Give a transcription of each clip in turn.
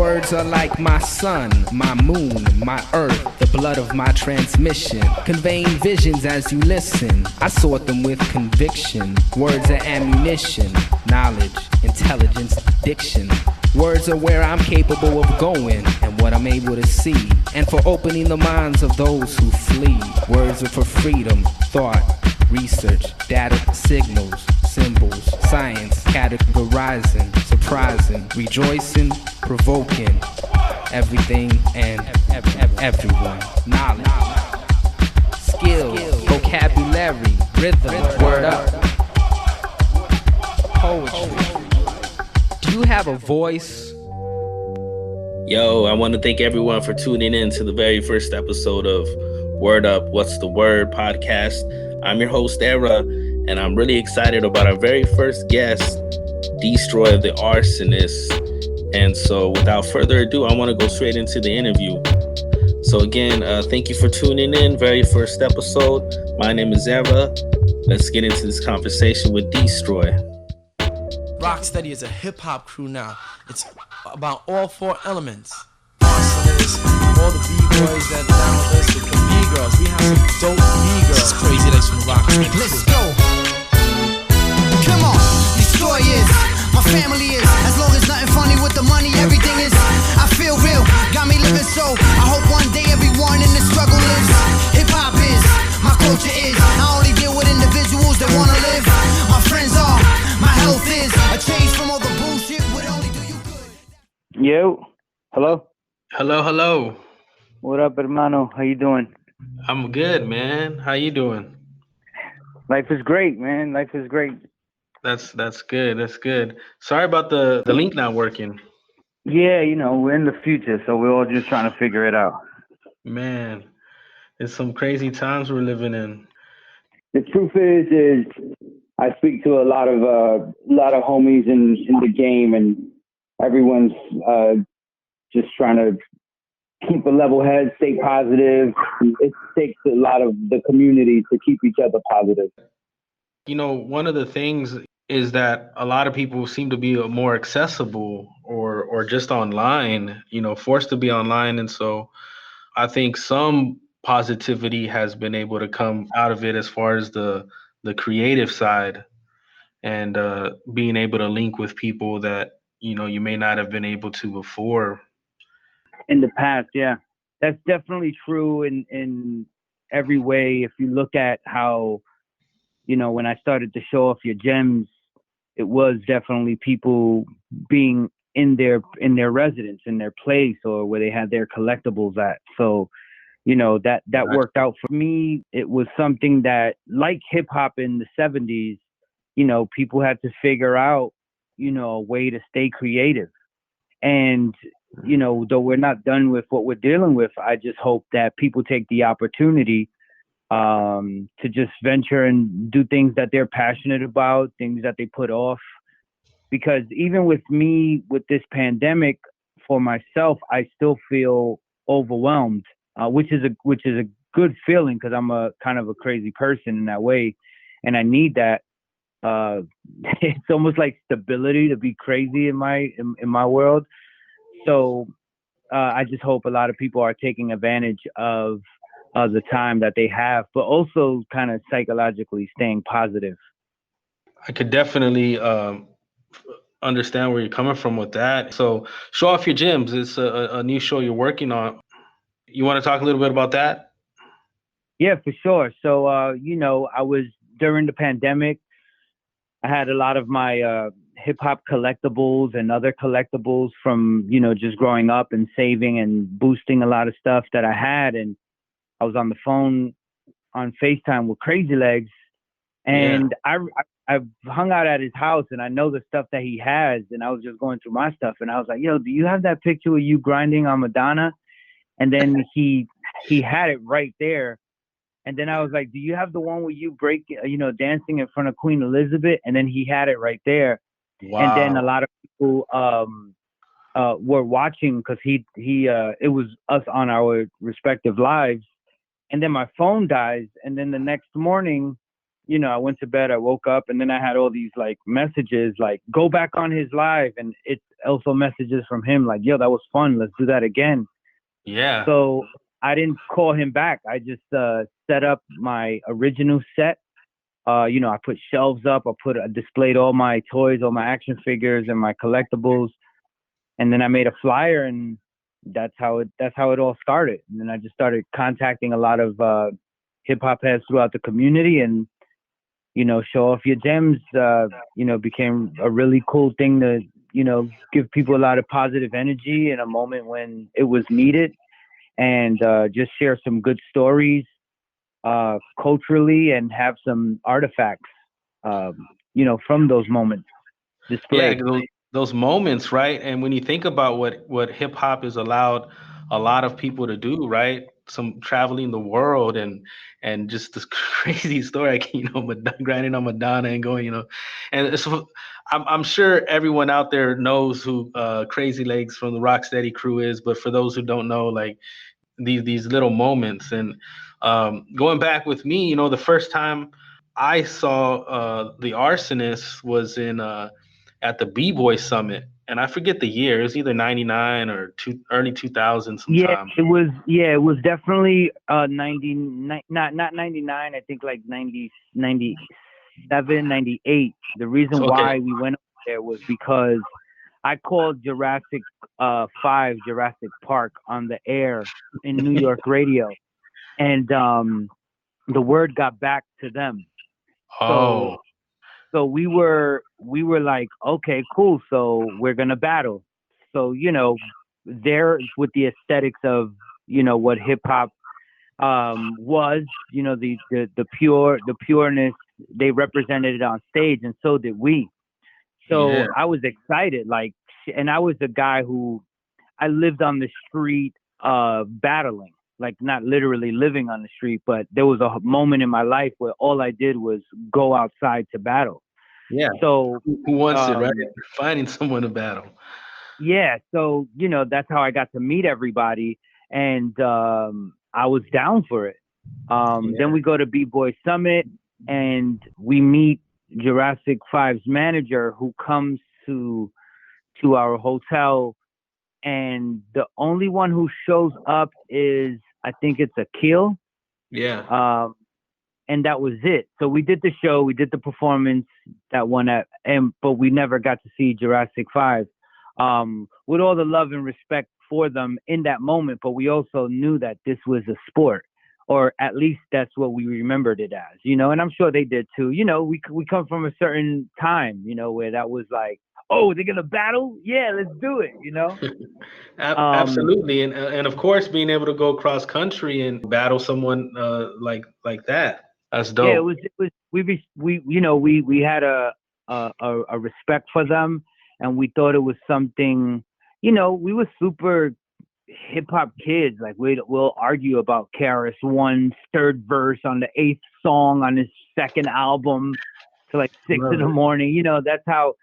Words are like my sun, my moon, my earth, the blood of my transmission, conveying visions as you listen. I sort them with conviction. Words are ammunition, knowledge, intelligence, diction. Words are where I'm capable of going and what I'm able to see, and for opening the minds of those who flee. Words are for freedom, thought, research, data, signals, symbols, science, categorizing, surprising, rejoicing, provoking, everything and everyone. Knowledge, skill, vocabulary, rhythm, word up, poetry. Do you have a voice? Yo, I want to thank everyone for tuning in to the very first episode of Word Up, What's the Word podcast. I'm your host, Era, and I'm really excited about our very first guest, D-Stroy of the Arsonists. And so without further ado, I want to go straight into the interview. So again, thank you for tuning in. Very first episode. My name is Era. Let's get into this conversation with D-Stroy. Rocksteady is a hip-hop crew now. It's about all four elements. Arsonists, all the B-boys that are down with us, the B-girls. We have some dope B-girls. It's crazy that's from Rocksteady. Let's go. Come on, D-Stroy is, my family is. As long as nothing funny with the money, everything is. I feel real, got me living so. I hope one day everyone in the struggle lives. Hip-hop is, my culture is. I only deal with individuals that wanna live. My friends are, my health is. A change from all the bullshit would only do you good. Yo, hello. Hello. What up, hermano? How you doing? I'm good, man. How you doing? Life is great, man. Life is great. That's good. That's good. Sorry about the link not working. Yeah, you know, we're in the future, so we're all just trying to figure it out. Man, it's some crazy times we're living in. The truth is I speak to a lot of homies in the game, and everyone's just trying to keep a level head, stay positive. It takes a lot of the community to keep each other positive. You know, one of the things is that a lot of people seem to be more accessible or just online, you know, forced to be online. And so I think some positivity has been able to come out of it as far as the creative side and being able to link with people that, you know, you may not have been able to before. In the past, yeah. That's definitely true in every way. If you look at how, you know, when I started to show off your gems, it was definitely people being in their residence, in their place, or where they had their collectibles at. So, you know, that worked out for me. It was something that, like hip hop in the 70s, you know, people had to figure out, you know, a way to stay creative. And, you know, though we're not done with what we're dealing with, I just hope that people take the opportunity to just venture and do things that they're passionate about, things that they put off. Because even with me, with this pandemic, for myself, I still feel overwhelmed, which is a good feeling, because I'm a kind of a crazy person in that way, and I need that. It's almost like stability to be crazy in my world. So I just hope a lot of people are taking advantage of the time that they have, but also kind of psychologically staying positive. I could definitely understand where you're coming from with that. So Show Off Your Gems. It's a new show you're working on. You want to talk a little bit about that? Yeah, for sure. So, you know, I was during the pandemic, I had a lot of my hip hop collectibles and other collectibles from, you know, just growing up and saving and boosting a lot of stuff that I had. And I was on the phone on FaceTime with Crazy Legs, and I've hung out at his house, and I know the stuff that he has, and I was just going through my stuff, and I was like, yo, do you have that picture of you grinding on Madonna? And then he had it right there. And then I was like, do you have the one where you dancing in front of Queen Elizabeth? And then he had it right there. Wow. And then a lot of people were watching, because it was us on our respective lives. And then my phone dies. And then the next morning, I went to bed, I woke up, and then I had all these like messages like, go back on his live. And it's also messages from him like, yo, that was fun. Let's do that again. Yeah. So I didn't call him back. I just set up my original set. I put shelves up. I displayed all my toys, all my action figures and my collectibles. And then I made a flyer, and that's how it all started. And then I just started contacting a lot of hip hop heads throughout the community, and show off your gems became a really cool thing to give people a lot of positive energy in a moment when it was needed, and just share some good stories culturally, and have some artifacts from those moments displayed. Yeah, those moments, right? And when you think about what hip hop has allowed a lot of people to do, right? Some traveling the world and just this crazy story, like, grinding on Madonna and going, and so I'm sure everyone out there knows who Crazy Legs from the Rocksteady crew is, but for those who don't know, like these little moments, and going back with me, the first time I saw the Arsonists was in at the BBoy Summit, and I forget the year. It was either 99 or early 2000 sometime. It was definitely 99, not 99. I think like 90, 97, 98. The reason why we went up there was because I called Jurassic 5, Jurassic Park on the air in New York radio, and the word got back to them. So we were like, okay, cool. So we're gonna battle. So there with the aesthetics of what hip hop was, the pureness, they represented it on stage, and so did we. So I was excited, like, and I was a guy who I lived on the street battling. Like, not literally living on the street, but there was a moment in my life where all I did was go outside to battle. Yeah. So who wants it, right? Finding someone to battle. Yeah. So, that's how I got to meet everybody, and I was down for it. Then we go to BBoy Summit, and we meet Jurassic 5's manager, who comes to our hotel, and the only one who shows up is, I think it's Akil. Yeah. And that was it. So we did the show, we did the performance, that one but we never got to see Jurassic 5. With all the love and respect for them in that moment, but we also knew that this was a sport, or at least that's what we remembered it as, and I'm sure they did too. We come from a certain time, where that was like, oh, they're gonna battle? Yeah, let's do it, Absolutely, and of course, being able to go cross country and battle someone like that, that's dope. Yeah, it was we had a respect for them, and we thought it was something. We were super hip hop kids. Like, we'll argue about KRS-One's third verse on the 8th song on his second album to like 6 in the morning. That's how.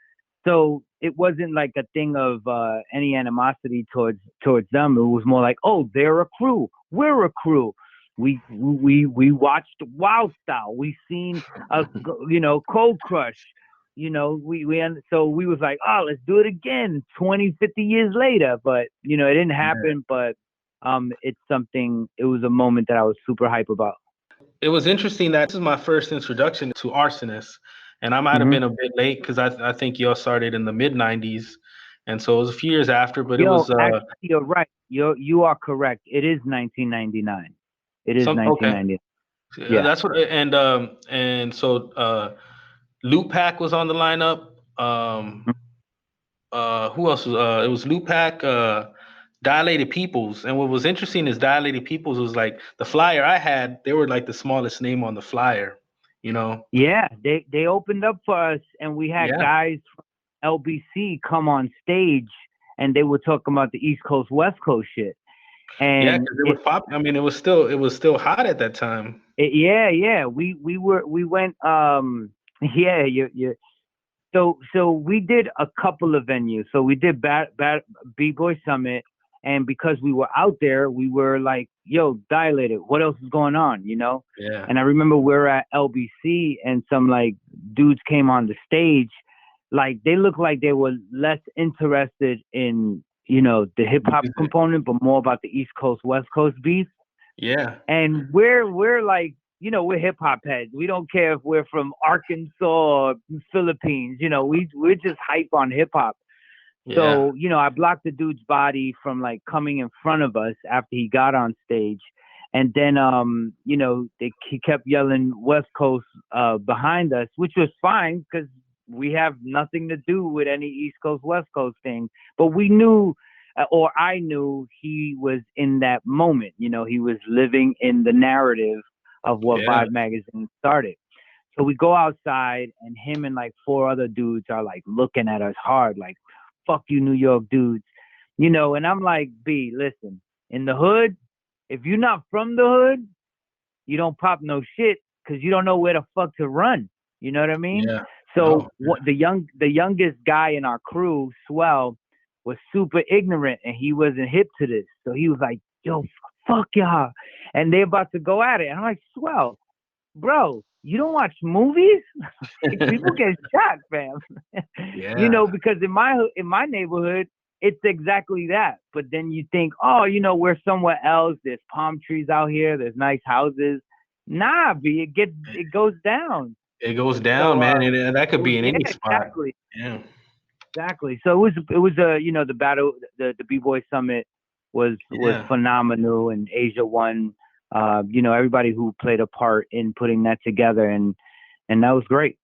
So it wasn't like a thing of any animosity towards them. It was more like, oh, they're a crew, we're a crew. We watched Wild Style. We seen Cold Crush. So we was like, oh, let's do it again 20, 50 years later. But it didn't happen. But it's something. It was a moment that I was super hype about. It was interesting that this is my first introduction to Arsonists. And I might have been a bit late because I think y'all started in the mid 90s, and so it was a few years after. But it was. Actually, you're right. You are correct. It is 1999. It is 1999. Okay. Yeah, that's what. And so Loot Pack was on the lineup. Who else was? It was Loot Pack. Dilated Peoples, and what was interesting is Dilated Peoples was like the flyer I had. They were like the smallest name on the flyer. Yeah, they opened up for us, and we had guys from LBC come on stage, and they were talking about the East Coast, West Coast shit. And because it was pop. I mean, it was still hot at that time. We went. So we did a couple of venues. So we did BBoy Summit, And because we were out there, we were like, yo, Dilated, what else is going on, you know? Yeah. And I remember we were at LBC and some like dudes came on the stage. Like they looked like they were less interested in, you know, the hip hop component, but more about the East Coast, West Coast beef. Yeah. And we're like, you know, we're hip hop heads. We don't care if we're from Arkansas or Philippines. You know, we're just hype on hip hop. So, you know, I blocked the dude's body from like coming in front of us after he got on stage. And then, you know, he kept yelling West Coast behind us, which was fine because we have nothing to do with any East Coast, West Coast thing. But we knew, or I knew he was in that moment. You know, he was living in the narrative of what Vibe Magazine started. So we go outside and him and like 4 other dudes are like looking at us hard, like, fuck you, New York dudes, you know. And I'm like, B, listen, in the hood, if you're not from the hood, you don't pop no shit because you don't know where the fuck to run. You know what I mean? Yeah. So the youngest guy in our crew, Swell, was super ignorant and he wasn't hip to this. So he was like, yo, fuck y'all. And they're about to go at it. And I'm like, Swell, bro, you don't watch movies? Like, people get shot, fam. You know, because in my neighborhood, it's exactly that. But then you think, oh, you know, we're somewhere else. There's palm trees out here. There's nice houses. Nah, B, it goes down. It goes down, so, man, and that could be in any spot. Exactly. Yeah. Exactly. So it was you know, the battle, the BBoy Summit was phenomenal, and Asia won. You know, everybody who played a part in putting that together, and that was great.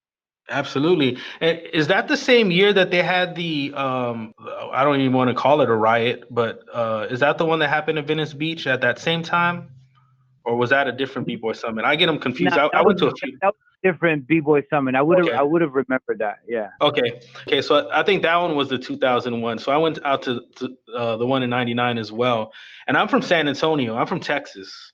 Absolutely. And is that the same year that they had the I don't even want to call it a riot, but is that the one that happened in Venice Beach at that same time, or was that a different B-Boy Summit? I get them confused. I went to a few. That was a different B-Boy Summit. I would have remembered that. Yeah. Okay. So I think that one was the 2001. So I went out to the one in '99 as well. And I'm from San Antonio. I'm from Texas.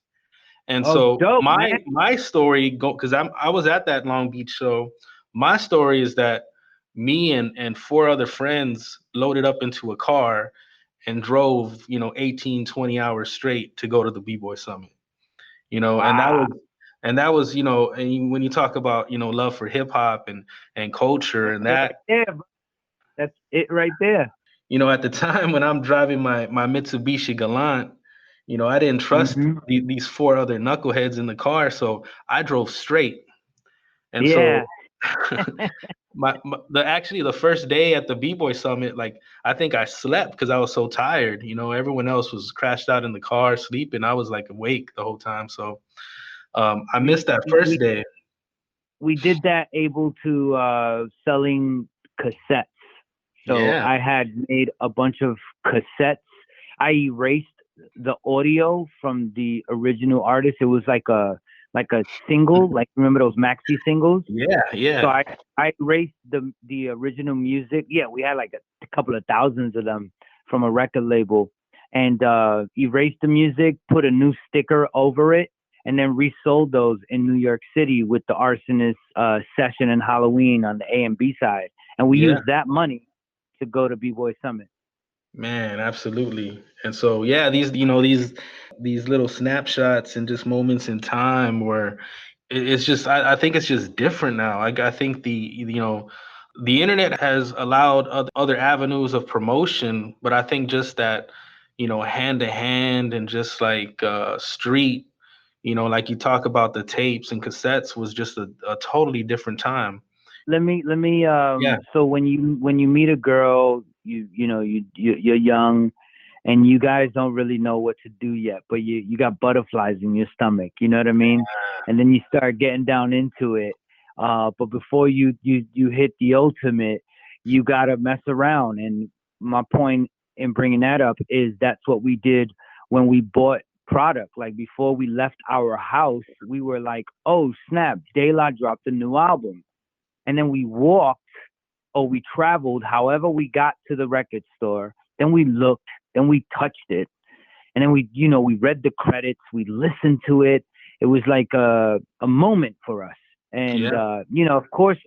And so dope, my story because I was at that Long Beach show. My story is that me and 4 other friends loaded up into a car and drove, 18, 20 hours straight to go to the B-Boy Summit, Wow. and that was, and when you talk about, love for hip hop and culture and that, that's it right there. At the time when I'm driving my Mitsubishi Galant, I didn't trust these 4 other knuckleheads in the car. So I drove straight. And so the first day at the B-Boy Summit, like, I think I slept because I was so tired. Everyone else was crashed out in the car sleeping. I was like awake the whole time. So I missed that first day. We did that able to selling cassettes. So I had made a bunch of cassettes. I erased the audio from the original artist. It was like a single, like, remember those maxi singles? Yeah. So I erased the original music. Yeah, we had like a couple of thousands of them from a record label, and erased the music, put a new sticker over it, and then resold those in New York City with the Arsonists session and Halloween on the A and B side. And we used that money to go to B-Boy Summit. Man, absolutely. And so, these little snapshots and just moments in time where it's just, I think it's just different now. I think the internet has allowed other avenues of promotion, but I think just that, hand to hand and just like street, like you talk about the tapes and cassettes was just a totally different time. Let me so when you meet a girl, you're young and you guys don't really know what to do yet, but you got butterflies in your stomach, you know what I mean? And then you start getting down into it. But before you hit the ultimate, you got to mess around. And my point in bringing that up is that's what we did when we bought product. Like, before we left our house, we were like, oh snap, De La dropped a new album. And then we walked or we traveled, however we got to the record store. Then we looked, then we touched it. And then we read the credits, we listened to it. It was like a moment for us. And you know, of course,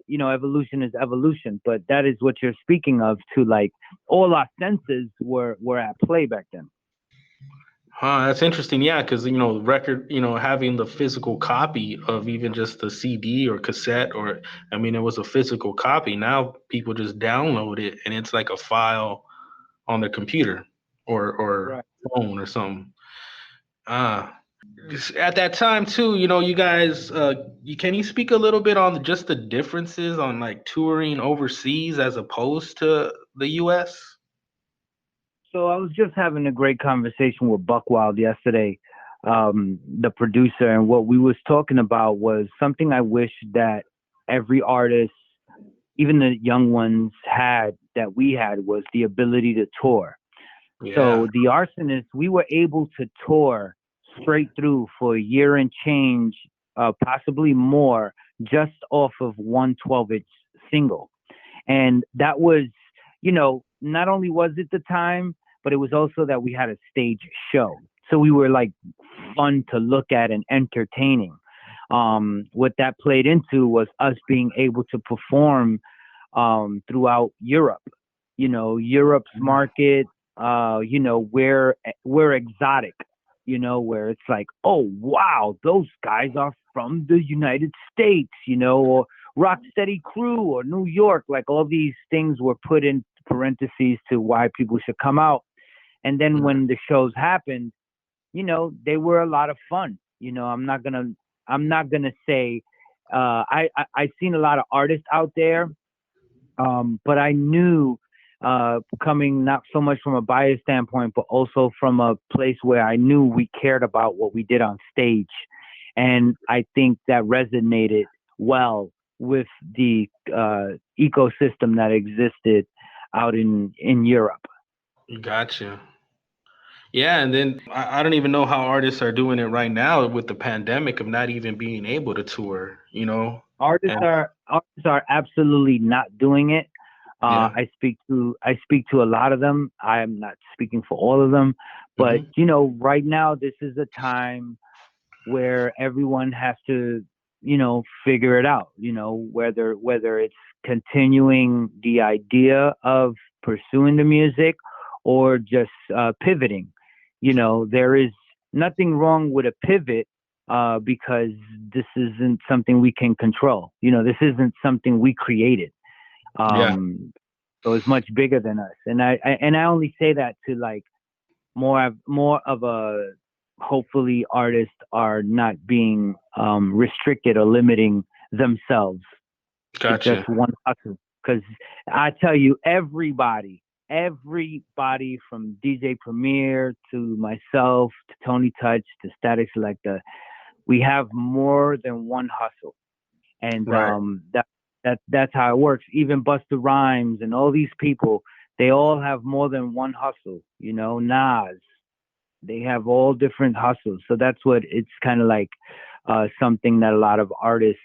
you know, evolution is evolution, but that is what you're speaking of too. Like all our senses were at play back then. Huh, that's interesting. Yeah, because you know, record, you know, having the physical copy of even just the CD or cassette, or I mean, it was a physical copy. Now people just download it, and it's like a file on their computer or Right. phone or something. Ah, at that time too, you know, you guys, can you speak a little bit on just the differences on like touring overseas as opposed to the U.S.? So I was just having a great conversation with Buckwild yesterday, the producer, and what we was talking about was something I wish that every artist, even the young ones, had that we had, was the ability to tour. Yeah. So the Arsonists, we were able to tour straight through for a year and change, possibly more, just off of one 12-inch single. And that was, you know, not only was it the time, but it was also that we had a stage show. So we were like fun to look at and entertaining. What that played into was us being able to perform throughout Europe. You know, Europe's market, you know, we're exotic, you know, where it's like, oh, wow, those guys are from the United States, you know, or Rocksteady Crew or New York. Like all these things were put in parentheses to why people should come out. And then when the shows happened, you know, they were a lot of fun. You know, I'm not gonna say I seen a lot of artists out there, but I knew coming not so much from a bias standpoint, but also from a place where I knew we cared about what we did on stage, and I think that resonated well with the ecosystem that existed out in Europe. Gotcha. Yeah, and then I don't even know how artists are doing it right now with the pandemic of not even being able to tour, you know. Artists are absolutely not doing it. Yeah. I speak to a lot of them. I am not speaking for all of them, but you know, right now this is a time where everyone has to, you know, figure it out. You know, whether it's continuing the idea of pursuing the music or just pivoting. You know, there is nothing wrong with a pivot because this isn't something we can control. You know, this isn't something we created. So it's much bigger than us. And I only say that to like more of a, hopefully artists are not being restricted or limiting themselves. Gotcha. To just one hustle. Because I tell you, everybody from DJ Premier to myself to Tony Touch to Static Selector, we have more than one hustle, and that's how it works. Even Busta Rhymes and all these people, they all have more than one hustle. You know, Nas, they have all different hustles. So that's what it's kind of like, something that a lot of artists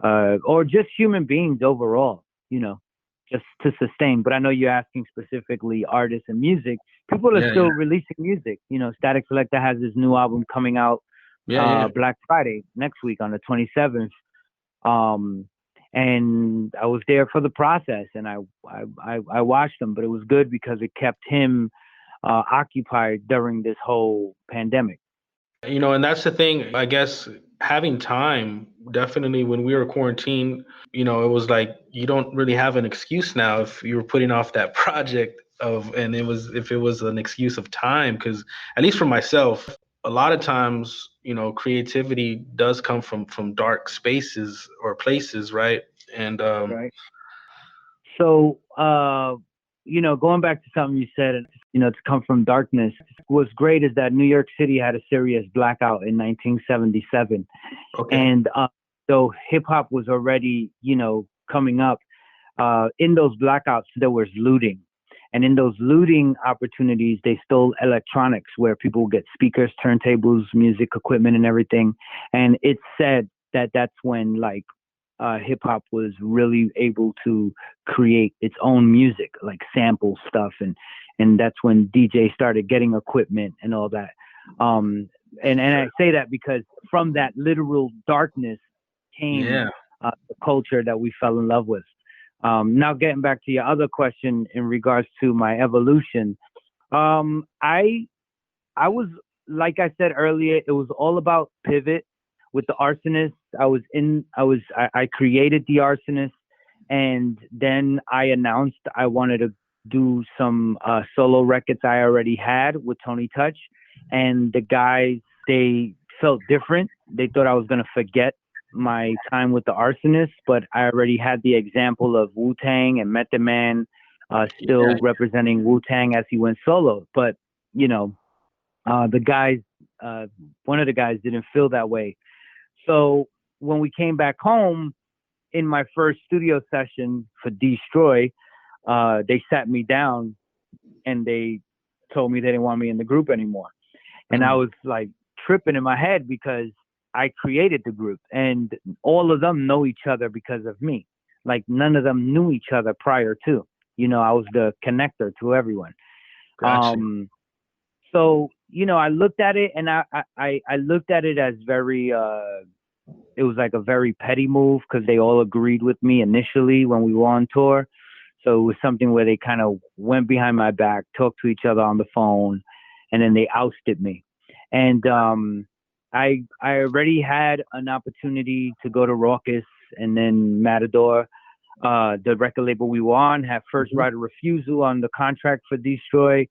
or just human beings overall, you know, just to sustain. But I know you're asking specifically artists and music. People are still releasing music. You know, Static Selector has his new album coming out Black Friday next week on the 27th. And I was there for the process, and I watched him, but it was good because it kept him occupied during this whole pandemic. You know, and that's the thing, I guess, having time, definitely when we were quarantined, you know, it was like, you don't really have an excuse now if you were putting off that project and if it was an excuse of time, because at least for myself, a lot of times, you know, creativity does come from dark spaces or places, right? And right. So, you know, going back to something you said, you know, to come from darkness, what's great is that New York City had a serious blackout in 1977. Okay. And so hip hop was already, you know, coming up. In those blackouts, there was looting. And in those looting opportunities, they stole electronics where people would get speakers, turntables, music equipment, and everything. And it's said that that's when, like, hip hop was really able to create its own music, like sample stuff, and that's when DJ started getting equipment and all that. and I say that because from that literal darkness came the culture that we fell in love with. Now getting back to your other question in regards to my evolution, I was, like I said earlier, it was all about pivot with the Arsonists. I created the Arsonists, and then I announced I wanted to do some solo records I already had with Tony Touch, and the guys, they felt different. They thought I was gonna forget my time with the Arsonists, but I already had the example of Wu-Tang and Method Man still representing Wu-Tang as he went solo. But you know, the guys, one of the guys didn't feel that way. So when we came back home in my first studio session for D-Stroy, they sat me down and they told me they didn't want me in the group anymore. And I was like tripping in my head because I created the group and all of them know each other because of me. Like none of them knew each other prior to, you know, I was the connector to everyone. Gotcha. So, you know, I looked at it and I looked at it as very, it was like a very petty move because they all agreed with me initially when we were on tour. So it was something where they kind of went behind my back, talked to each other on the phone, and then they ousted me. And I already had an opportunity to go to Raucous and then Matador. The record label we were on had first right of refusal on the contract for D-Stroy.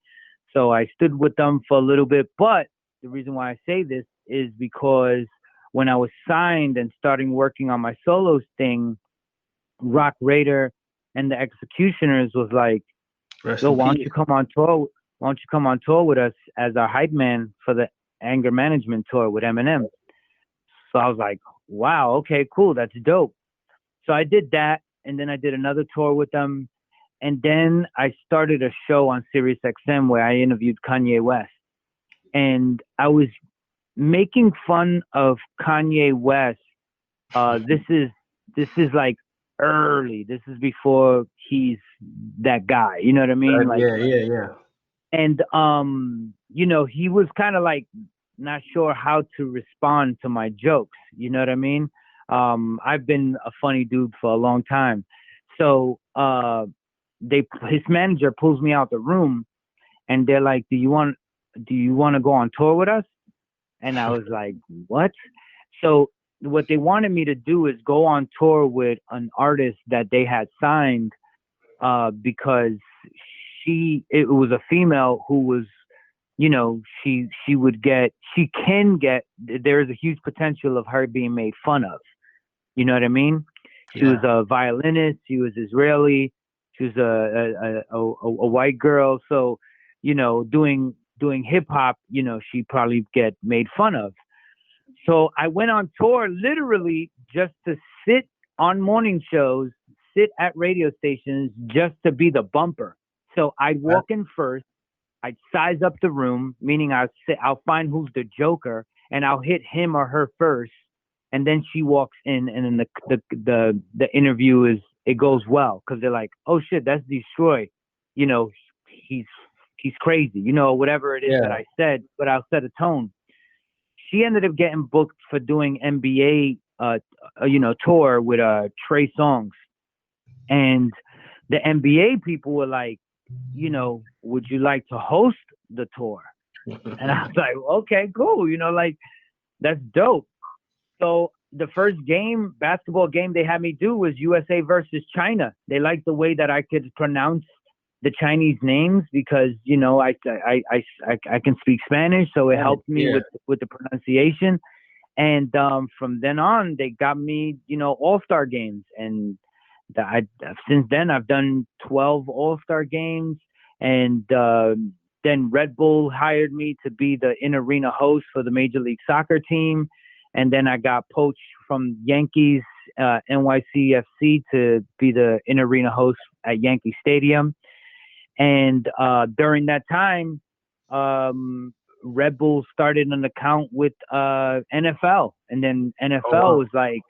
So I stood with them for a little bit. But the reason why I say this is because when I was signed and starting working on my solos thing, Rock Raider and the Executioners was like, yo, why don't you come on tour? Why don't you come on tour with us as our hype man for the Anger Management tour with Eminem? So I was like, wow, okay, cool, that's dope. So I did that, and then I did another tour with them, and then I started a show on Sirius XM where I interviewed Kanye West, and I was making fun of Kanye West. This is like early. This is before he's that guy. You know what I mean? Like, yeah. And you know, he was kind of like not sure how to respond to my jokes. You know what I mean? I've been a funny dude for a long time. So his manager pulls me out the room, and they're like, "Do you want to go on tour with us?" And I was like, "What?" So what they wanted me to do is go on tour with an artist that they had signed because it was a female who was, you know, there's a huge potential of her being made fun of. You know what I mean? She was a violinist. She was Israeli. She was a white girl. So, you know, doing hip hop, you know, she probably get made fun of. So I went on tour literally just to sit on morning shows, sit at radio stations just to be the bumper. So I'd walk in first, I'd size up the room, meaning I'll find who's the joker and I'll hit him or her first. And then she walks in, and then the interview it goes well because they're like, oh shit, that's D-Stroy. You know, he's crazy, you know, whatever it is that I said, but I'll set a tone. She ended up getting booked for doing NBA, tour with Trey Songz. And the NBA people were like, you know, would you like to host the tour? And I was like, okay, cool. You know, like, that's dope. So the first basketball game they had me do was USA versus China. They liked the way that I could pronounce the Chinese names because, you know, I can speak Spanish, so it helped me with the pronunciation. And from then on, they got me, you know, All-Star games. And since then, I've done 12 All-Star games. And then Red Bull hired me to be the in-arena host for the Major League Soccer team. And then I got poached from Yankees, NYCFC, to be the in-arena host at Yankee Stadium. And during that time, Red Bull started an account with NFL. And then NFL was like,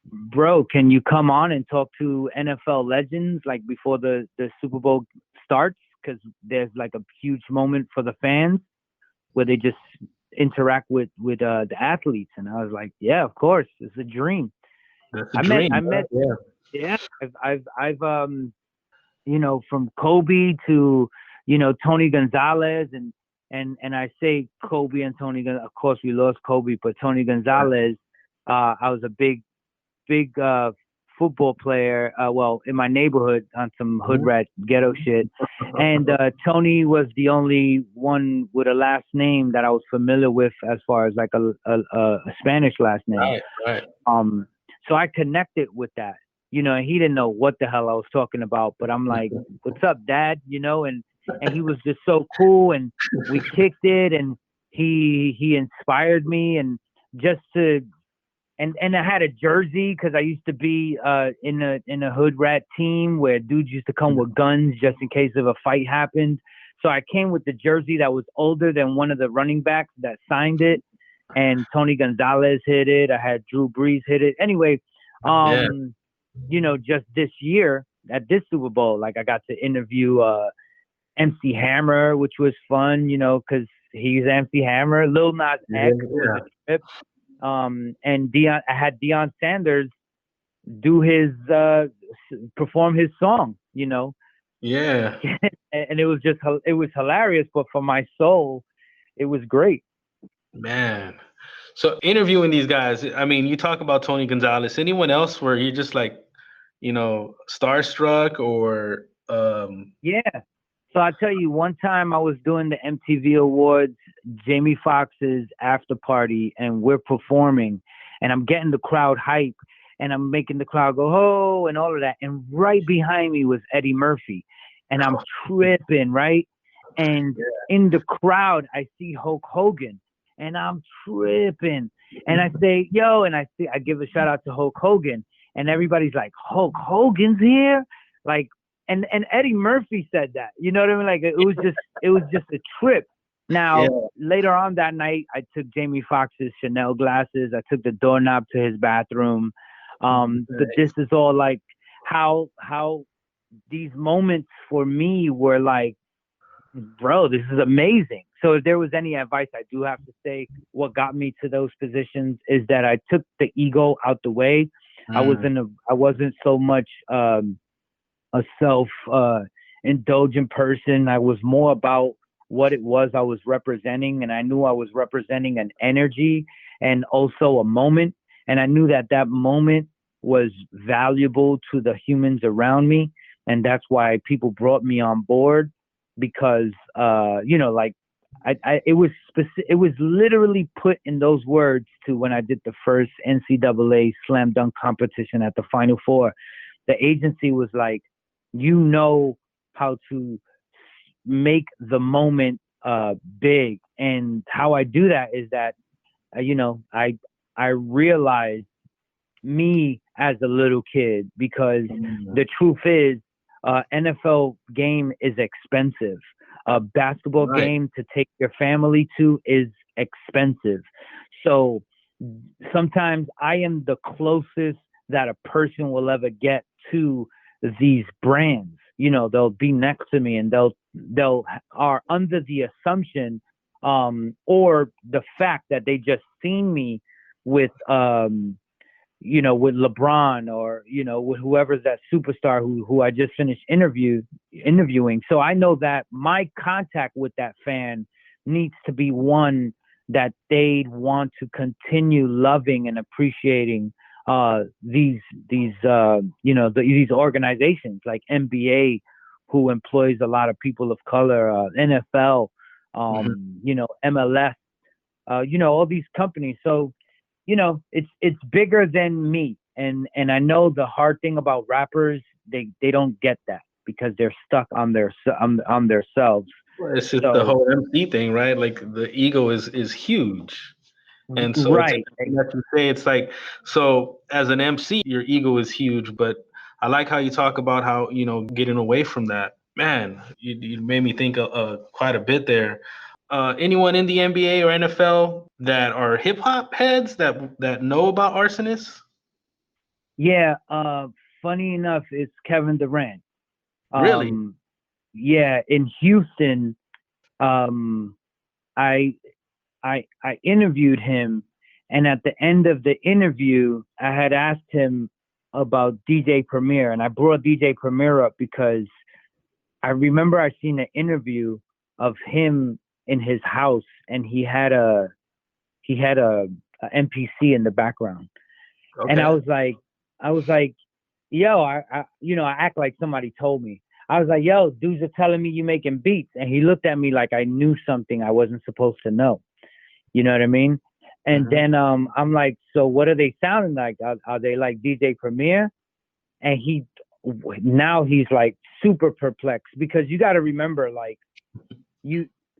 bro, can you come on and talk to NFL legends like before the Super Bowl starts? Because there's like a huge moment for the fans where they just interact with the athletes. And I was like, yeah, of course, it's a dream. That's a dream. Yeah, I've from Kobe to, Tony Gonzalez and I say Kobe and Tony, of course we lost Kobe, but Tony Gonzalez, I was a big football player, in my neighborhood on some hood rat ghetto shit. And Tony was the only one with a last name that I was familiar with as far as like a Spanish last name. Right. So I connected with that, and he didn't know what the hell I was talking about, but I'm like, what's up, Dad? And he was just so cool, and we kicked it, and he inspired me, and just to, and I had a jersey because I used to be in a hood rat team where dudes used to come with guns just in case if a fight happened. So I came with the jersey that was older than one of the running backs that signed it, and Tony Gonzalez hit it. I had Drew Brees hit it. Anyway, just this year at this Super Bowl, like I got to interview MC Hammer, which was fun, because he's MC Hammer, Lil Nas X, and I had Deion Sanders do his perform his song, Yeah. And it was hilarious, but for my soul, it was great. Man. So interviewing these guys, I mean, you talk about Tony Gonzalez. Anyone else where you're just like, starstruck or Yeah. So I tell you, one time I was doing the MTV Awards, Jamie Foxx's after party, and we're performing, and I'm getting the crowd hype, and I'm making the crowd go, oh, and all of that. And right behind me was Eddie Murphy, and I'm tripping, right? And in the crowd, I see Hulk Hogan, and I'm tripping. And I say, yo, and I give a shout out to Hulk Hogan, and everybody's like, Hulk Hogan's here? Like, and Eddie Murphy said that, you know what I mean? Like it was just a trip. Now, later on that night, I took Jamie Foxx's Chanel glasses. I took the doorknob to his bathroom. This is all like how these moments for me were like, bro, this is amazing. So if there was any advice, I do have to say what got me to those positions is that I took the ego out the way. I wasn't so much a self-indulgent person. I was more about what it was I was representing, and I knew I was representing an energy and also a moment, and I knew that moment was valuable to the humans around me, and that's why people brought me on board because it was literally put in those words to when I did the first NCAA slam dunk competition at the Final Four. The agency was like, how to make the moment big. And how I do that is that, I realized me as a little kid, because the truth is, NFL game is expensive. A basketball game to take your family to is expensive. So sometimes I am the closest that a person will ever get to these brands. They'll be next to me and they'll are under the assumption or the fact that they just seen me with with LeBron or with whoever's that superstar who I just finished interviewing. So I know that my contact with that fan needs to be one that they'd want to continue loving and appreciating these organizations like NBA, who employs a lot of people of color, NFL, MLS, all these companies. So, it's bigger than me. And I know the hard thing about rappers, they don't get that because they're stuck on themselves. Well, it's just the whole MC thing, right? Like the ego is huge. And so right. You say it's like, so as an MC, your ego is huge, but I like how you talk about how, getting away from that. Man, you made me think quite a bit there. Anyone in the NBA or NFL that are hip hop heads that know about Arsonists? Yeah. Funny enough, it's Kevin Durant. Really? Yeah. In Houston, I I interviewed him, and at the end of the interview, I had asked him about DJ Premier, and I brought DJ Premier up because I remember I seen an interview of him in his house, and he had a MPC in the background. Okay. And I was like, yo, I act like somebody told me. I was like, yo, dudes are telling me you making beats. And he looked at me like I knew something I wasn't supposed to know. You know what I mean? And then I'm like, so what are they sounding like? Are they like DJ Premier? And now he's like super perplexed, because you got to remember, like,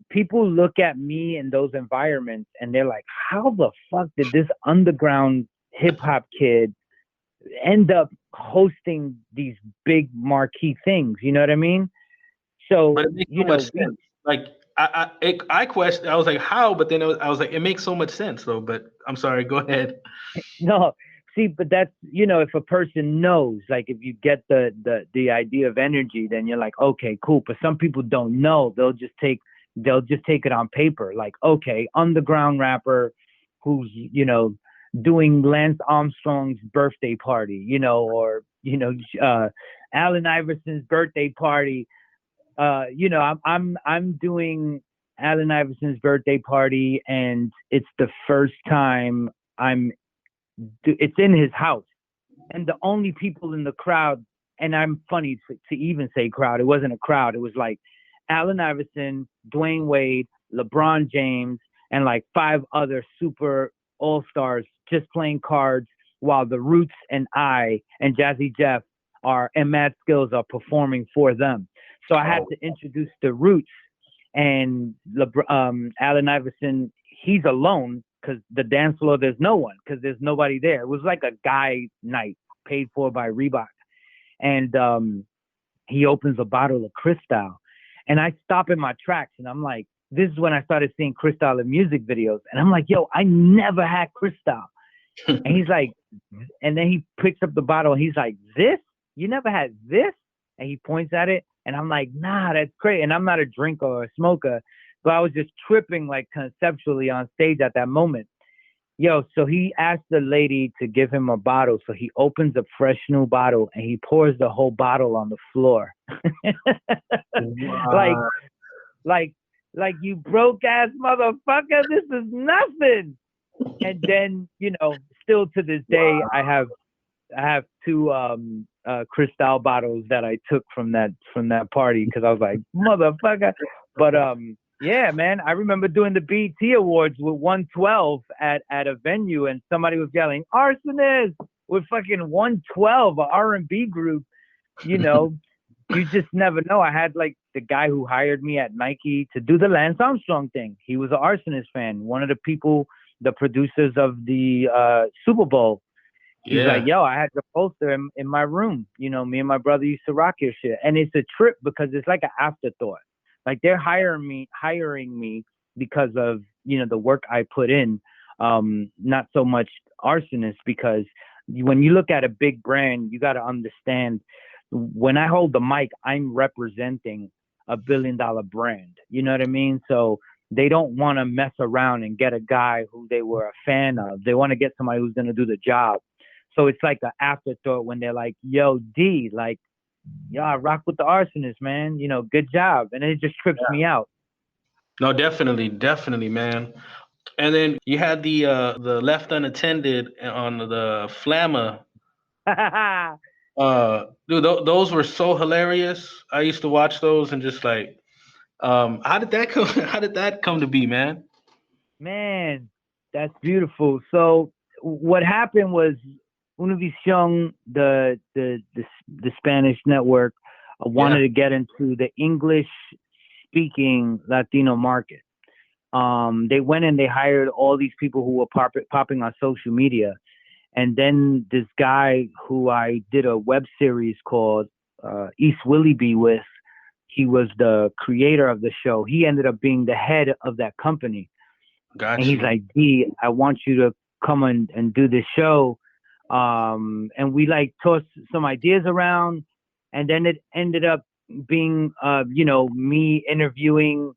people look at me in those environments and they're like, how the fuck did this underground hip hop kid end up hosting these big marquee things? You know what I mean? So, but it makes so much sense. Like, I questioned, I was like, how? But then I was like, it makes so much sense though. But I'm sorry, go ahead. No, see, but that's, if a person knows, like, if you get the idea of energy, then you're like, okay, cool. But some people don't know. They'll just take it on paper. Like, okay, underground rapper who's, doing Lance Armstrong's birthday party, or Allen Iverson's birthday party. I'm doing Allen Iverson's birthday party, and it's the first time it's in his house, and the only people in the crowd, and I'm funny to even say crowd, it wasn't a crowd, it was like Allen Iverson, Dwayne Wade, LeBron James, and like 5 other super all-stars just playing cards, while the Roots and I and Jazzy Jeff and Mad Skills are performing for them. So I had to introduce the Roots, and Allen Iverson, he's alone, because the dance floor, there's no one, because there's nobody there. It was like a guy night paid for by Reebok. And he opens a bottle of Cristal, and I stop in my tracks, and I'm like, this is when I started seeing Cristal in music videos. And I'm like, yo, I never had Cristal. And he's like, and then he picks up the bottle, and he's like, this? You never had this? And he points at it, and I'm like, nah, that's great. And I'm not a drinker or a smoker, but I was just tripping, like, conceptually on stage at that moment. Yo, so he asked the lady to give him a bottle. So he opens a fresh new bottle, and he pours the whole bottle on the floor. Wow. Like, you broke ass motherfucker, this is nothing. And then, still to this day, I have 2 Cristal bottles that I took from that party, because I was like, motherfucker. But yeah, man, I remember doing the BET Awards with 112 at a venue, and somebody was yelling, Arsonists, with fucking 112, an R&B group. You just never know. I had like the guy who hired me at Nike to do the Lance Armstrong thing. He was an Arsonist fan, one of the people, the producers of the Super Bowl. He's like, yo, I had the poster in my room. Me and my brother used to rock your shit. And it's a trip, because it's like an afterthought. Like, they're hiring me because of, the work I put in, not so much Arsonist, because when you look at a big brand, you got to understand, when I hold the mic, I'm representing a $1 billion brand. You know what I mean? So they don't want to mess around and get a guy who they were a fan of. They want to get somebody who's going to do the job. So it's like an afterthought when they're like, yo, D, like, yo, I rock with the Arsonists, man. Good job. And it just trips me out. No, definitely, man. And then you had the Left Unattended on the Flamma. Dude, those were so hilarious. I used to watch those and just like, how did that come to be, man? Man, that's beautiful. So what happened was, Univision, the Spanish network, wanted to get into the English-speaking Latino market. They went and they hired all these people who were popping on social media. And then this guy who I did a web series called East Willie B with, he was the creator of the show. He ended up being the head of that company. Gotcha. And he's like, D, I want you to come and do this show. And we like tossed some ideas around, and then it ended up being, me interviewing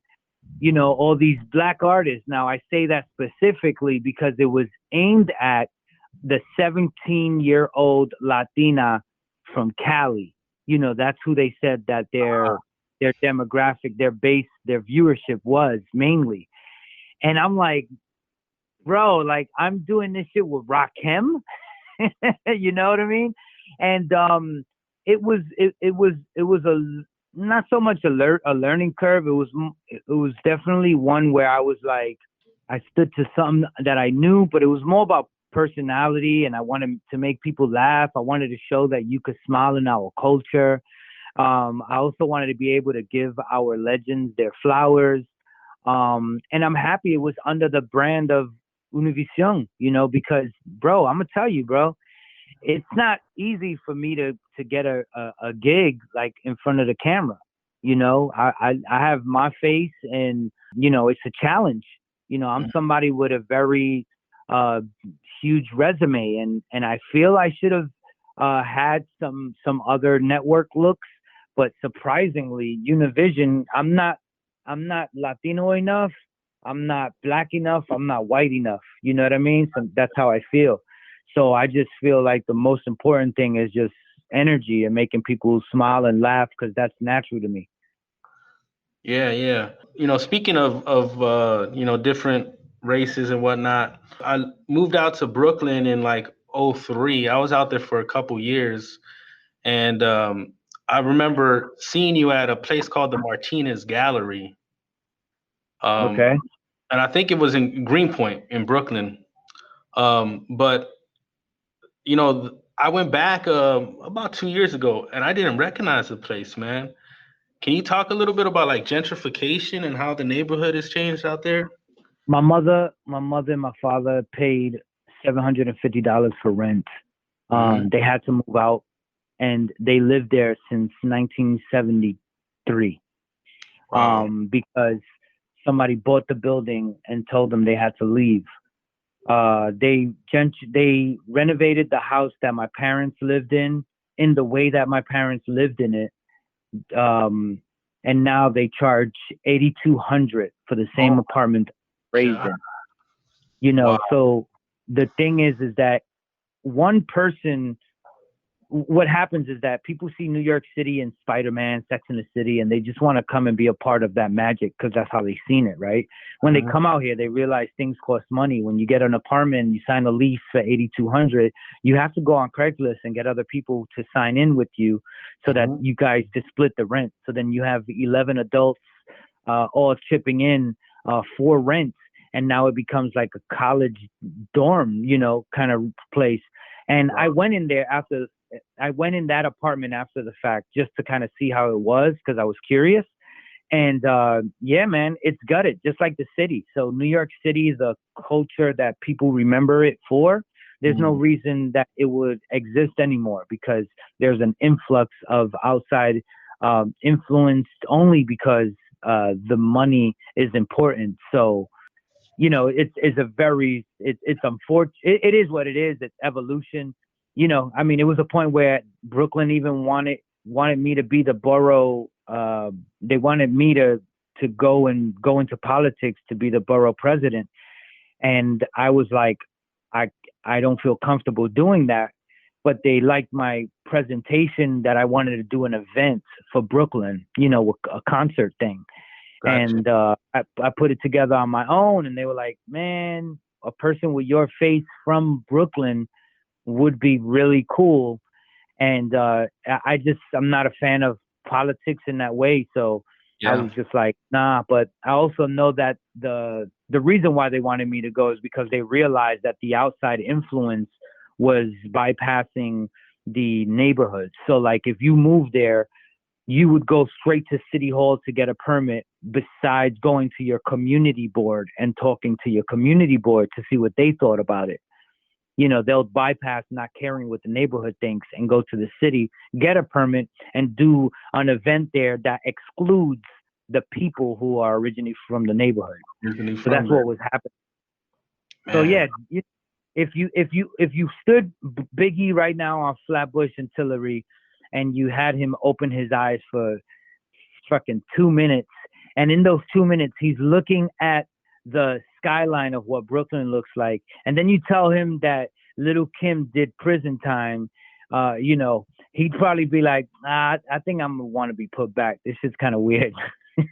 you know, all these black artists. Now, I say that specifically because it was aimed at the 17-year-old Latina from Cali. You know, that's who they said that their demographic, their base, their viewership was mainly. And I'm like, bro, like, I'm doing this shit with Rakim. You know what I mean? And it was a not so much a learning curve. It was definitely one where I was like, I stood to something that I knew, but it was more about personality, and I wanted to make people laugh. I wanted to show that you could smile in our culture. I also wanted to be able to give our legends their flowers. And I'm happy it was under the brand of Univision, you know, because, bro, I'm gonna tell you, bro, it's not easy for me to get a gig like in front of the camera. You know, I have my face, and, you know, it's a challenge. You know, I'm somebody with a very huge resume, and I feel I should have had some other network looks, but surprisingly, Univision, I'm not Latino enough, I'm not black enough, I'm not white enough. You know what I mean? So that's how I feel. So I just feel like the most important thing is just energy and making people smile and laugh, because that's natural to me. Yeah, yeah. You know, speaking of you know, different races and whatnot, I moved out to Brooklyn in like '03. I was out there for a couple years, and I remember seeing you at a place called the Martinez Gallery. Okay. And I think it was in Greenpoint in Brooklyn. But you know, I went back about 2 years ago, and I didn't recognize the place, man. Can you talk a little bit about like gentrification and how the neighborhood has changed out there? My mother and my father paid $750 for rent. They had to move out, and they lived there since 1973. Wow. Because somebody bought the building and told them they had to leave. They renovated the house that my parents lived in the way that my parents lived in it. And now they charge $8,200 for the same apartment raised in. You know, wow. So the thing is that one person, what happens is that people see New York City and Spider-Man, Sex and the City, and they just want to come and be a part of that magic because that's how they've seen it, right? When they come out here, they realize things cost money. When you get an apartment, you sign a lease for $8,200, you have to go on Craigslist and get other people to sign in with you so that you guys just split the rent. So then you have 11 adults all chipping in for rent, and now it becomes like a college dorm, you know, kind of place. And I went in that apartment after the fact just to kind of see how it was, because I was curious. And yeah, man, it's gutted, just like the city. So New York City is a culture that people remember it for. There's no reason that it would exist anymore, because there's an influx of outside influence only because the money is important. So, you know, it's unfortunate. It is what it is. It's evolution. You know, I mean, it was a point where Brooklyn even wanted me to be the borough. They wanted me to go into politics to be the borough president. And I was like, I don't feel comfortable doing that. But they liked my presentation that I wanted to do an event for Brooklyn, you know, a concert thing. Gotcha. And I put it together on my own, and they were like, man, a person with your face from Brooklyn would be really cool. And I'm not a fan of politics in that way. So I was just like, nah. But I also know that the reason why they wanted me to go is because they realized that the outside influence was bypassing the neighborhood. So like if you move there, you would go straight to City Hall to get a permit, besides going to your community board and talking to your community board to see what they thought about it. You know, they'll bypass not caring what the neighborhood thinks and go to the city, get a permit, and do an event there that excludes the people who are originally from the neighborhood. So that's what was happening. Man. So yeah, if you stood Biggie right now on Flatbush and Tillery, and you had him open his eyes for fucking 2 minutes, And in those 2 minutes, he's looking at the skyline of what Brooklyn looks like. And then you tell him that Little Kim did prison time, you know, he'd probably be like, I think I'm going to want to be put back. This is kind of weird.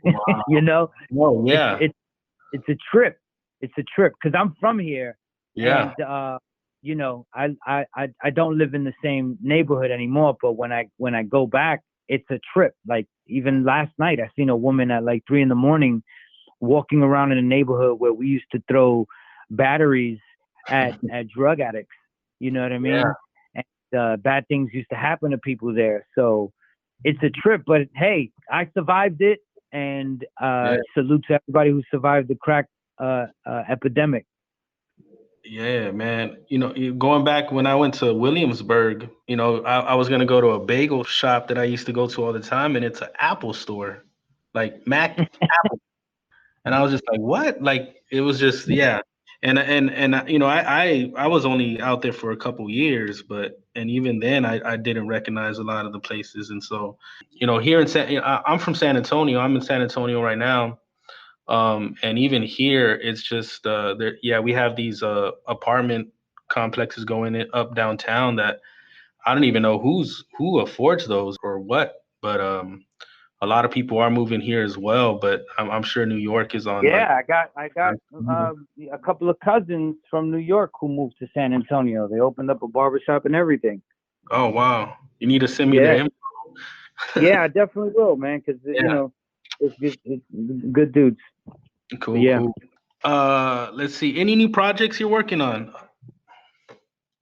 Wow. You know? Oh, yeah. It's a trip. It's a trip because I'm from here. Yeah. And, you know, I don't live in the same neighborhood anymore, but when I go back, it's a trip. Like even last night, I seen a woman at like 3 a.m. walking around in a neighborhood where we used to throw batteries at drug addicts. You know what I mean? Yeah. And bad things used to happen to people there. So it's a trip, but hey, I survived it, and salute to everybody who survived the crack epidemic. Yeah, man. You know, going back when I went to Williamsburg, you know, I was gonna go to a bagel shop that I used to go to all the time, and it's an Apple store, like Mac Apple, and I was just like, what? Like, it was just, yeah. And you know, I was only out there for a couple years, and even then I didn't recognize a lot of the places, and so, you know, here in I'm from San Antonio. I'm in San Antonio right now. And even here, it's just there. Yeah, we have these apartment complexes going up downtown that I don't even know who affords those or what. But a lot of people are moving here as well. But I'm sure New York is on. Yeah, I got a couple of cousins from New York who moved to San Antonio. They opened up a barbershop and everything. Oh wow! You need to send me their info. Yeah, I definitely will, man. Because you know, it's good dudes. Cool. Yeah. Cool. Let's see. Any new projects you're working on?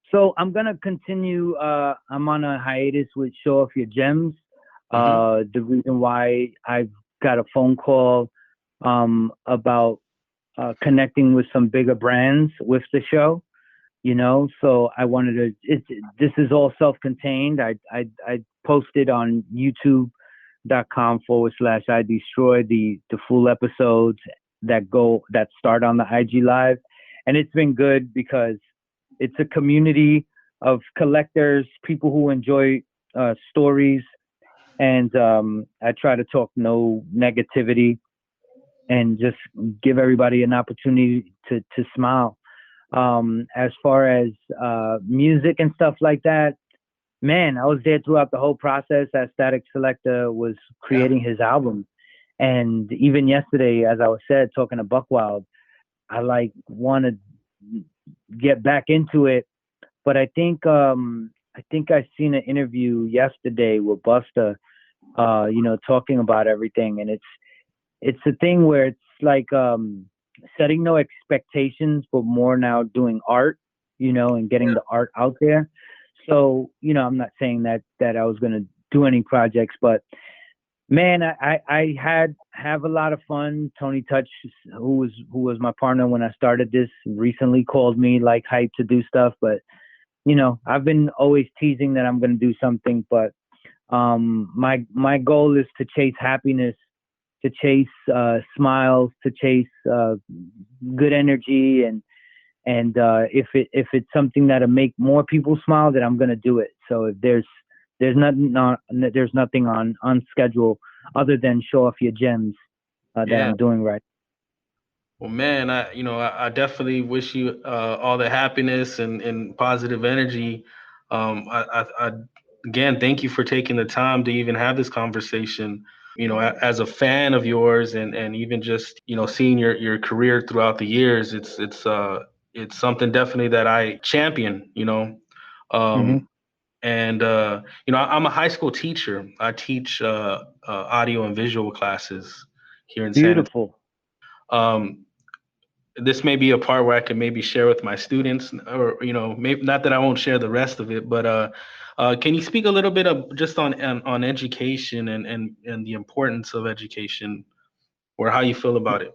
So I'm gonna continue. I'm on a hiatus with Show Off Your Gems. The reason why I've got a phone call about connecting with some bigger brands with the show, you know. So I wanted to. This is all self-contained. I posted on YouTube.com/I DStroy the full episodes that start on the IG Live, and it's been good because it's a community of collectors, people who enjoy stories, and I try to talk no negativity and just give everybody an opportunity to smile. As far as music and stuff like that, man, I was there throughout the whole process as Static Selector was creating his album. And even yesterday, as I was talking to Buckwild, I want to get back into it. But I think I seen an interview yesterday with Busta, you know, talking about everything. And it's a thing where it's like setting no expectations, but more now doing art, you know, and getting the art out there. So, you know, I'm not saying that I was going to do any projects, but man, I have a lot of fun. Tony Touch, who was my partner when I started this, recently called me like hype to do stuff. But, you know, I've been always teasing that I'm going to do something. But my goal is to chase happiness, to chase smiles, to chase good energy. And if it's something that'll make more people smile, then I'm going to do it. So if there's nothing on schedule other than Show Off Your Gems that I'm doing right. Well, man, I definitely wish you all the happiness and positive energy. I again, thank you for taking the time to even have this conversation. You know, as a fan of yours and even just, you know, seeing your career throughout the years, it's something definitely that I champion, you know. And, you know, I'm a high school teacher. I teach audio and visual classes here in San Antonio. This may be a part where I can maybe share with my students, or, you know, maybe not that I won't share the rest of it, but can you speak a little bit of just on education and the importance of education, or how you feel about it?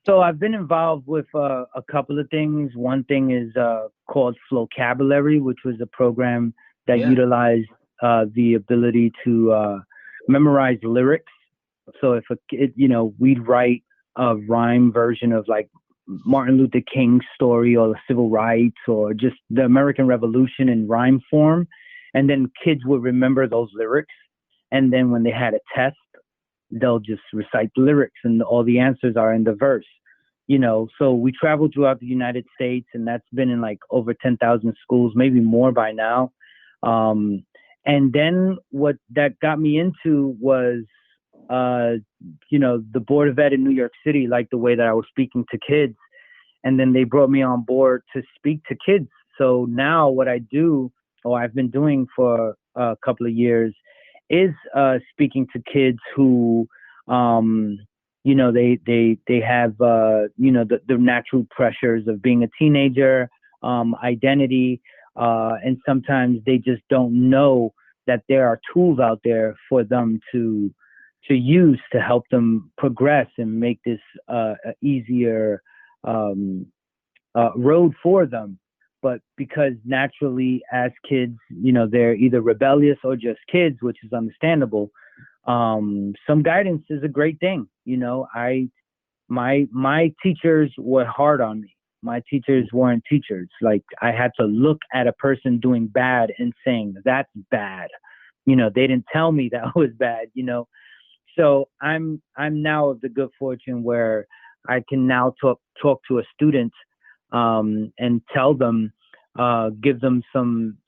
So I've been involved with a couple of things. One thing is called Flocabulary, which was a program that utilized the ability to memorize lyrics. So if a kid, you know, we'd write a rhyme version of like Martin Luther King's story or the civil rights or just the American Revolution in rhyme form. And then kids would remember those lyrics. And then when they had a test, they'll just recite the lyrics and all the answers are in the verse. So we traveled throughout the United States, and that's been in like over 10,000 schools, maybe more by now. And then what that got me into was, the Board of Ed in New York City liked the way that I was speaking to kids. And then they brought me on board to speak to kids. So now what I do, or I've been doing for a couple of years, is speaking to kids who, they have, the natural pressures of being a teenager, identity, and sometimes they just don't know that there are tools out there for them to use to help them progress and make this easier road for them. But because naturally as kids, they're either rebellious or just kids, which is understandable. Some guidance is a great thing. My teachers were hard on me. My teachers weren't teachers. Like, I had to look at a person doing bad and saying, that's bad. They didn't tell me that was bad, So I'm now of the good fortune where I can now talk to a student and tell them, give them some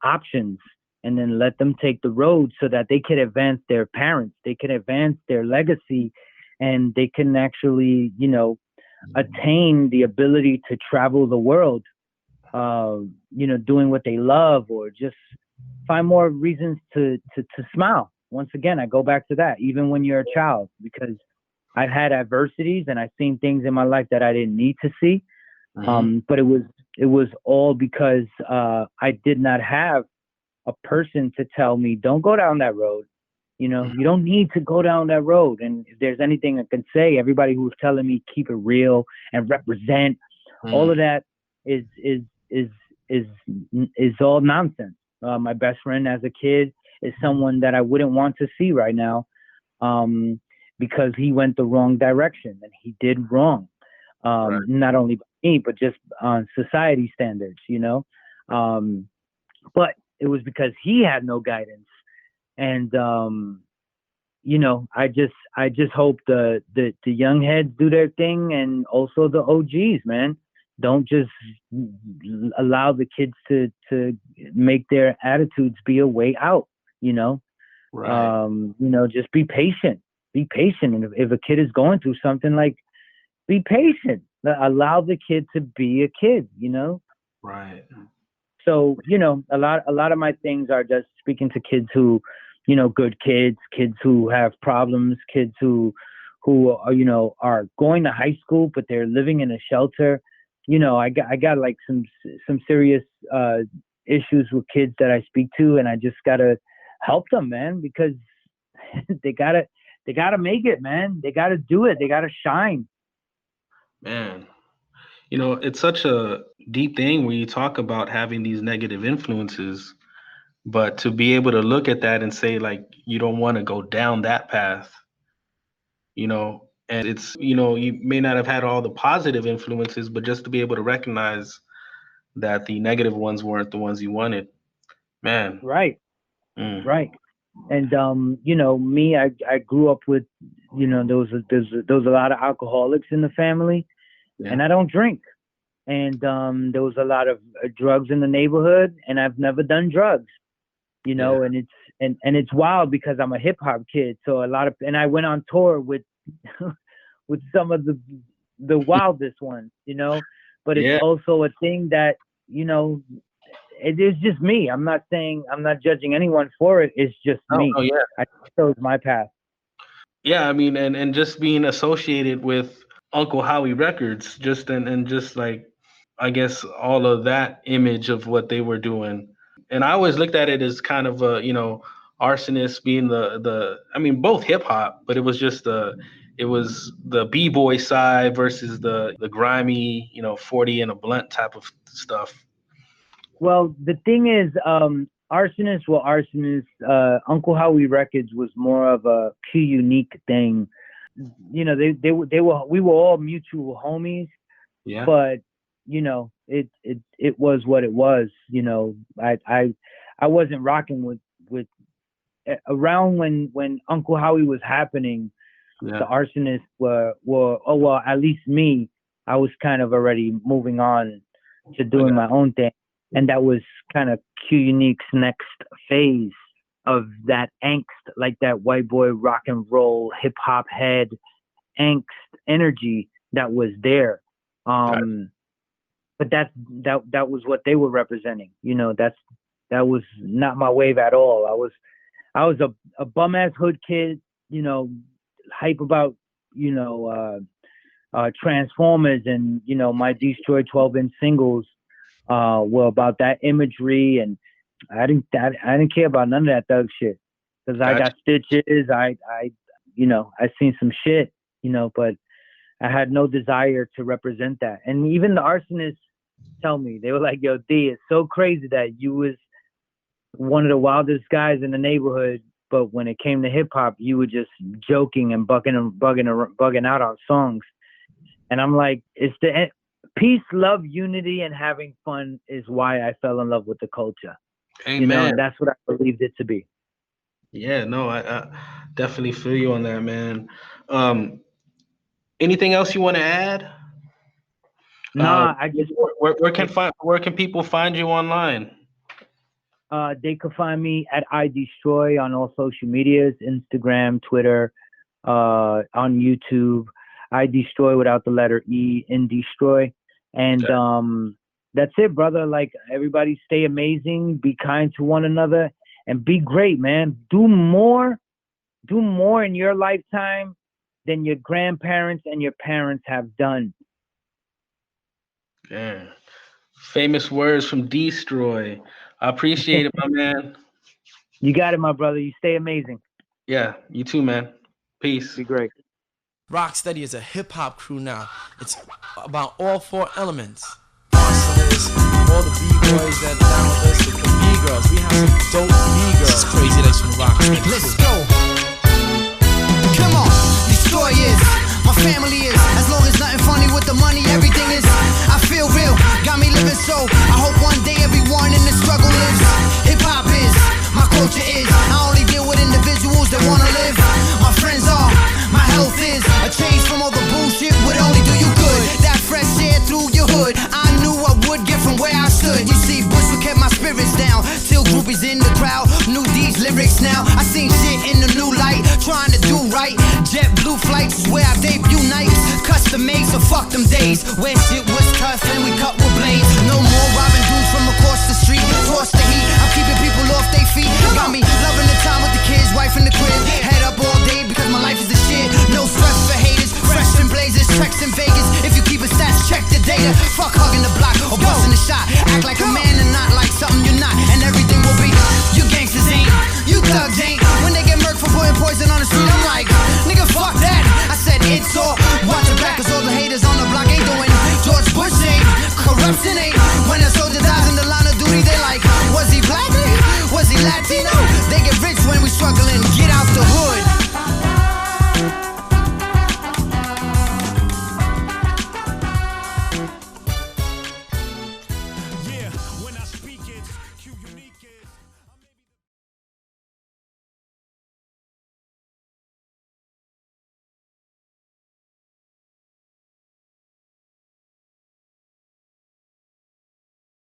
options, and then let them take the road so that they can advance their parents, they can advance their legacy, and they can actually, attain the ability to travel the world, doing what they love, or just find more reasons to smile. Once again, I go back to that, even when you're a child, because I've had adversities and I've seen things in my life that I didn't need to see. But it was all because I did not have a person to tell me, don't go down that road. You don't need to go down that road. And if there's anything I can say, everybody who's telling me keep it real and represent, all of that is all nonsense. My best friend as a kid is someone that I wouldn't want to see right now, because he went the wrong direction and he did wrong. Right. Not only by me, but just on society standards, but it was because he had no guidance. And, I just hope the young heads do their thing, and also the OGs, man. Don't just allow the kids to make their attitudes be a way out, Right. Just be patient. Be patient. And if a kid is going through something, like, be patient. Allow the kid to be a kid, Right. So, a lot of my things are just speaking to kids who, good kids who have problems, kids who are, are going to high school, but they're living in a shelter. I got like some serious issues with kids that I speak to, and I just gotta help them, man, because they gotta make it, man. They gotta do it. They gotta shine. Man, it's such a deep thing when you talk about having these negative influences, but to be able to look at that and say, like, you don't want to go down that path, and it's, you may not have had all the positive influences, but just to be able to recognize that the negative ones weren't the ones you wanted, man. Right. Right. And, me, I grew up with, there was a lot of alcoholics in the family, and I don't drink. And there was a lot of drugs in the neighborhood, and I've never done drugs, and it's wild because I'm a hip hop kid. So and I went on tour with with some of the wildest ones, but it's also a thing that, it is just me. I'm not judging anyone for it. It's just me. I chose my path. Yeah, I mean, and just being associated with Uncle Howie Records, just and just like, I guess, all of that image of what they were doing. And I always looked at it as kind of a, Arsonists being both hip hop, but it was just the B-boy side versus the grimy, 40 and a blunt type of stuff. Well, the thing is, Arsonists were Arsonists. Uncle Howie Records was more of a key unique thing. We were all mutual homies. Yeah. But it was what it was. I wasn't rocking with around when Uncle Howie was happening, the Arsonists were well, at least me, I was kind of already moving on to doing my own thing, and that was kind of Q Unique's next phase of that angst, like that white boy rock and roll hip hop head angst energy that was there. But that was what they were representing. You know, that was not my wave at all. I was a bum ass hood kid, you know, hype about, you know, Transformers, and, you know, my D-Stroy 12-inch singles were about that imagery, and I didn't care about none of that thug shit, because I got stitches. I you know, I seen some shit, you know, but I had no desire to represent that. And even the Arsonists tell me, they were like, yo, D, it's so crazy that you was one of the wildest guys in the neighborhood, but when it came to hip hop, you were just joking and bugging out on songs. And I'm like, it's the peace, love, unity, and having fun is why I fell in love with the culture. Amen. You know, and that's what I believed it to be. Yeah, no, I definitely feel you on that, man. Anything else you want to add? Nah, I just where can people find you online? They could find me at D-Stroy on all social medias, Instagram, Twitter, on YouTube. D-Stroy without the letter E in D-Stroy. And that's it, brother. Like, everybody stay amazing, be kind to one another, and be great, man. Do more in your lifetime than your grandparents and your parents have done. Yeah. Famous words from D-Stroy. I appreciate it, my man. You got it, my brother. You stay amazing. Yeah, you too, man. Peace. Be great. Rocksteady is a hip-hop crew now. It's about all four elements. Arsonists, all the B-boys that are down with us, the B-girls. We have some dope B-girls. It's crazy that's from Rocksteady. Let's go. Come on, D-Stroy is, my family is. As long as nothing funny with the money, everything is. I feel real, got me living so. I hope one day everyone in the struggle lives. Hip-hop is, my culture is. I only deal with individuals that wanna live. My friends are, my health is. A change from all the bullshit would only do you good. That fresh air through your hood, I knew I would get from where I stood. You see, Bushwick kept my spirits down, till groupies in the crowd knew these lyrics now. I seen shit in the new light, trying to do right. Jet blue flights is where I debut nights. Custom made, so fuck them days where shit was tough and we cut with blades. No more robbing dudes from across the street. Toss the heat, I'm keeping people off their feet. Got me loving the time with the kids, wife in the crib. Head up all day because my life is the shit. No stress for haters, fresh and blazers, checks in Vegas. If you keep a stats, check the data. Fuck hugging the block or busting the shot. Act like a man and not like something you're not. And everything will be, you gangsters ain't, you thugs ain't. When they get murked for putting poison on the street, I'm like, nigga, fuck that. I said it's all, watch your back cause all the haters on the block ain't doing. George Bush ain't, corruption ain't. When a soldier dies in the line of duty, they like, was he black? Was he Latino? They get rich when we struggling.